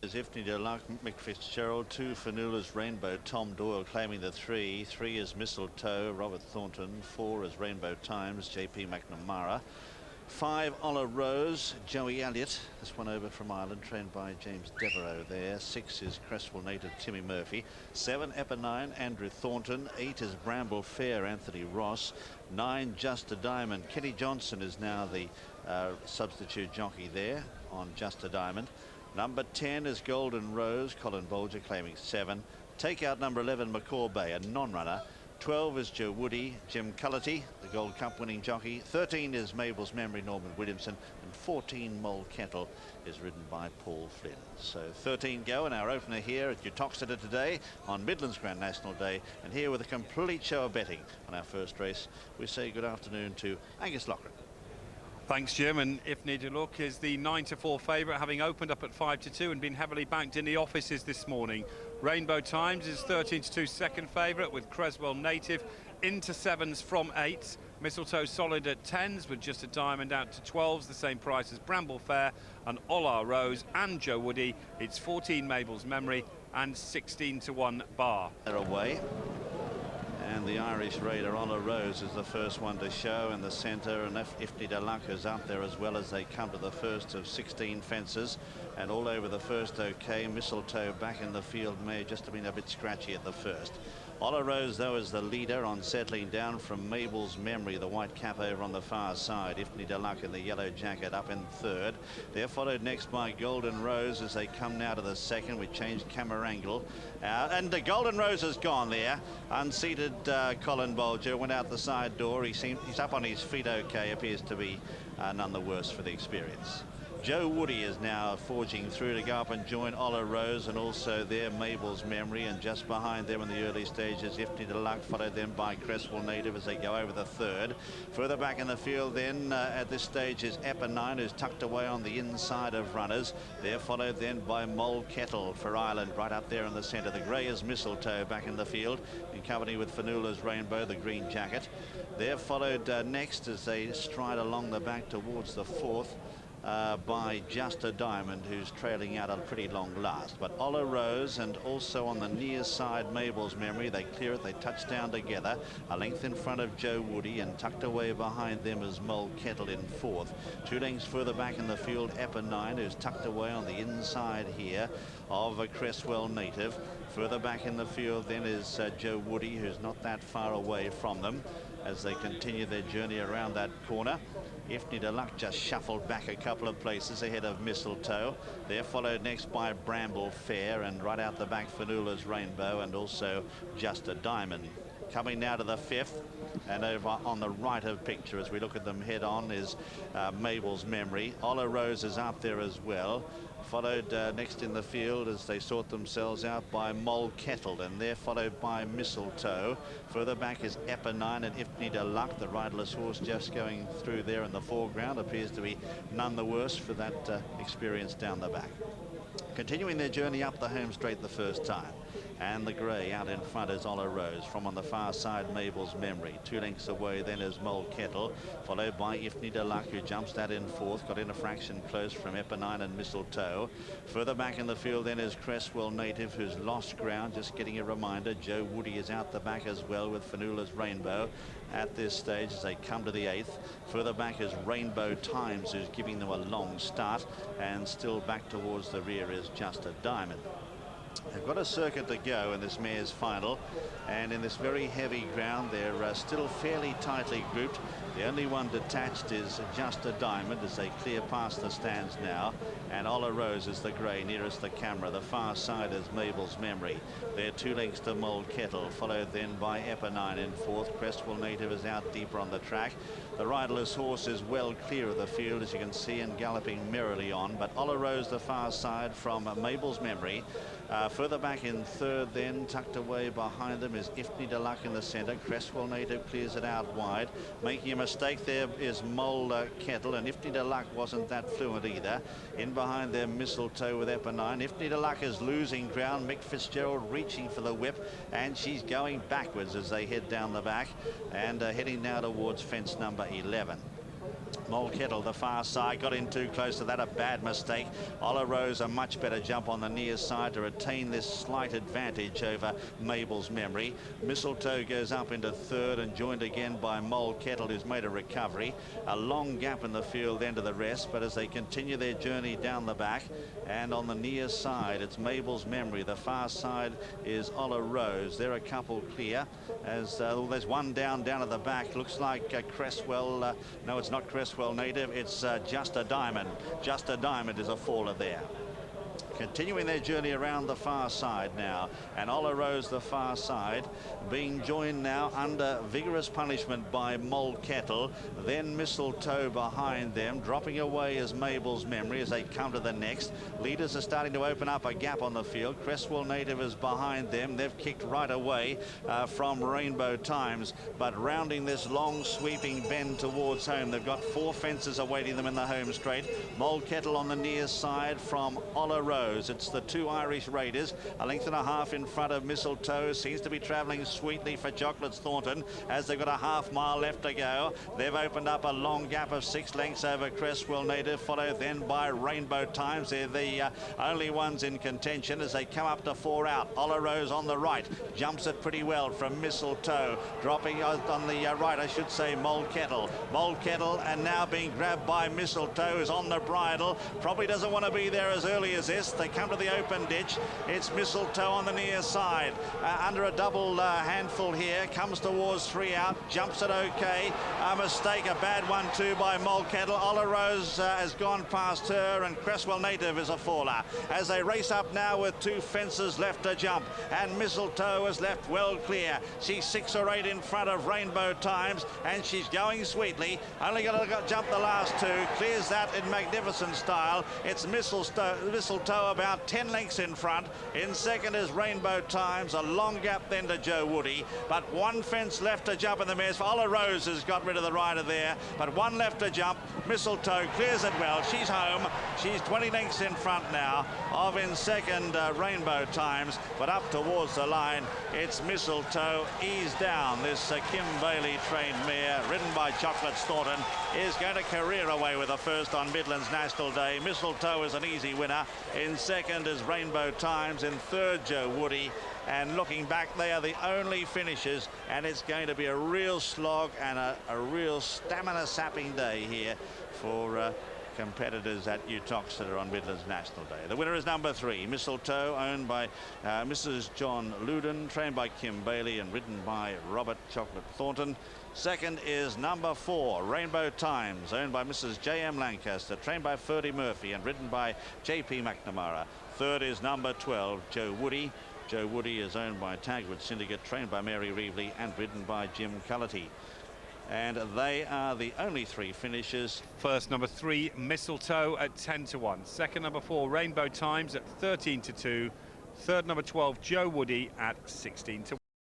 Is Ifney Deluxe, Mick Fitzgerald, 2 Fanula's Rainbow, Tom Doyle claiming the 3. 3 is Mistletoe, Robert Thornton. 4 is Rainbow Times, JP McNamara. 5 Ola Rose, Joey Elliott, this one over from Ireland, trained by James Devereux there. 6 is Cresswell native Timmy Murphy. 7 Epinine, Andrew Thornton. 8 is Bramble Fair, Anthony Ross. 9 Just a Diamond. Kenny Johnson is now the substitute jockey there on Just a Diamond. Number 10 is Golden Rose, Colin Bolger claiming 7. Take out number 11 McCaw Bay, a non-runner. 12 is Joe Woody, Jim Cullity, the Gold Cup winning jockey. 13 is Mabel's Memory, Norman Williamson. And 14 Mole Kettle is ridden by Paul Flynn. So 13 go in our opener here at Uttoxeter today on Midlands Grand National Day. And here with a complete show of betting on our first race, we say good afternoon to Angus Loughran. Thanks, Jim. And Ifney Deluxe is the 9-4 favourite, having opened up at 5-2 and been heavily backed in the offices this morning. Rainbow Times is 13-2 second favourite, with Cresswell native into 7s from 8s. Mistletoe solid at 10s, with Just a Diamond out to 12s, the same price as Bramble Fair and Ola Rose and Joe Woody. It's 14 Mabel's Memory and 16-1 Bar. They're away. And the Irish Raider Ola Rose is the first one to show in the centre, and Ifney Deluxe is up there as well as they come to the first of 16 fences. And all over the first, okay. Mistletoe back in the field may just have been a bit scratchy at the first. Ola Rose, though, is the leader on settling down from Mabel's Memory, the white cap over on the far side. Ifney Deluxe in the yellow jacket up in third. They're followed next by Golden Rose as they come now to the second. We changed camera angle. And the Golden Rose has gone there. Unseated Colin Bolger went out the side door. He's up on his feet okay. Appears to be none the worse for the experience. Joe Woody is now forging through to go up and join Ola Rose, and also there Mabel's Memory, and just behind them in the early stages Ifney Deluxe, followed then by Cresswell native as they go over the third. Further back in the field then at this stage is Epinine, who's tucked away on the inside of runners. They're followed then by Mole Kettle for Ireland, right up there in the centre. The grey is Mistletoe back in the field in company with Fanula's Rainbow, the green jacket. They're followed next as they stride along the back towards the fourth by Just a Diamond, who's trailing out a pretty long last. But Ola Rose and also on the near side Mabel's Memory, they clear it, they touch down together, a length in front of Joe Woody, and tucked away behind them is Mole Kettle in fourth. 2 lengths further back in the field Epinine, who's tucked away on the inside here of a Cresswell native. Further back in the field then is Joe Woody, who's not that far away from them as they continue their journey around that corner. Ifney Deluxe just shuffled back a couple of places ahead of Mistletoe. They're followed next by Bramble Fair, and right out the back Fanula's Rainbow and also Just a Diamond. Coming now to the fifth, and over on the right of picture as we look at them head on is Mabel's Memory. Ola Rose is up there as well, followed next in the field as they sort themselves out by Mole Kettle, and they're followed by Mistletoe. Further back is Epinine and Ifney Deluxe, the riderless horse just going through there in the foreground. Appears to be none the worse for that experience down the back. Continuing their journey up the home straight the first time. And the grey out in front is Ola Rose. From on the far side, Mabel's Memory. 2 lengths away then is Mole Kettle, followed by Ifney Deluxe, who jumps that in fourth. Got in a fraction close from Epinine and Mistletoe. Further back in the field then is Cresswell native, who's lost ground. Just getting a reminder, Joe Woody is out the back as well with Fanula's Rainbow at this stage as they come to the eighth. Further back is Rainbow Times, who's giving them a long start, and still back towards the rear is Just a Diamond. They've got a circuit to go in this mare's final, and in this very heavy ground they're still fairly tightly grouped. The only one detached is Just a Diamond as they clear past the stands now, and Ola Rose is the grey nearest the camera. The far side is Mabel's Memory. They're 2 lengths to Mole Kettle, followed then by Epinine in fourth. Cresswell native is out deeper on the track. The riderless horse is well clear of the field, as you can see, and galloping merrily on. But Ola Rose the far side from Mabel's Memory. Further back in third then, tucked away behind them, is Ifney Deluxe in the centre. Cresswell native clears it out wide. Making a mistake there is Mole Kettle, and Ifney Deluxe wasn't that fluent either. In behind them, Mistletoe with Epinine. Ifney Deluxe is losing ground. Mick Fitzgerald reaching for the whip, and she's going backwards as they head down the back and heading now towards fence number 11. Mole Kettle, the far side, got in too close to that, a bad mistake. Ola Rose, a much better jump on the near side to retain this slight advantage over Mabel's Memory. Mistletoe goes up into third and joined again by Mole Kettle, who's made a recovery. A long gap in the field then to the rest, but as they continue their journey down the back, and on the near side, it's Mabel's Memory. The far side is Ola Rose. They're a couple clear, as there's one down at the back. Looks like Cresswell. No, it's not Cresswell native. It's Just a Diamond. Just a Diamond is a faller there. Continuing their journey around the far side now, and Ola Rose, the far side, being joined now under vigorous punishment by Mole Kettle, then Mistletoe behind them. Dropping away is Mabel's Memory as they come to the next. Leaders are starting to open up a gap on the field. Cresswell native is behind them. They've kicked right away from Rainbow Times, but rounding this long sweeping bend towards home, they've got 4 fences awaiting them in the home straight. Mole Kettle on the near side from Ola Rose. It's the 2 Irish Raiders, a length and a half in front of Mistletoe. Seems to be travelling sweetly for Chocolate's Thornton as they've got a half-mile left to go. They've opened up a long gap of 6 lengths over Cresswell native, followed then by Rainbow Times. They're the only ones in contention as they come up to 4 out. Ola Rose on the right jumps it pretty well from Mistletoe, dropping on the right, I should say, Mole Kettle. Mole Kettle, and now being grabbed by Mistletoe, is on the bridle. Probably doesn't want to be there as early as this. They come to the open ditch. It's Mistletoe on the near side, under a double handful here, comes towards 3 out, jumps it okay. A mistake, a bad one too by Mole Kettle. Ola Rose has gone past her, and Cresswell native is a faller as they race up now with 2 fences left to jump, and Mistletoe is left well clear. She's 6 or 8 in front of Rainbow Times, and she's going sweetly. Only got to jump the last 2, clears that in magnificent style. It's Mistletoe about 10 lengths in front. In second is Rainbow Times, a long gap then to Joe Woody, but 1 fence left to jump in the mess. Ola Rose has got rid of the rider there, but 1 left to jump. Mistletoe clears it well. She's home. She's 20 lengths in front now of in second Rainbow Times, but up towards the line it's Mistletoe. Ease down. This Kim Bailey trained mare ridden by Chocolate's Thornton is going to career away with a first on Midlands National Day. Mistletoe is an easy winner. In second is Rainbow Times. In third, Joe Woody. And looking back, they are the only finishers, and it's going to be a real slog and a real stamina-sapping day here for competitors at Uttoxeter on Midlands National Day. The winner is number 3, Mistletoe, owned by Mrs. John Loudon, trained by Kim Bailey and ridden by Robert Chocolate Thornton. Second is number 4, Rainbow Times, owned by Mrs. J.M. Lancaster, trained by Ferdy Murphy and ridden by J.P. McNamara. Third is number 12, Joe Woody. Joe Woody is owned by Tagwood Syndicate, trained by Mary Reevely and ridden by Jim Cullity. And they are the only 3 finishers. First, number 3, Mistletoe at 10-1. Second, number 4, Rainbow Times at 13-2. Third, number 12, Joe Woody at 16-1.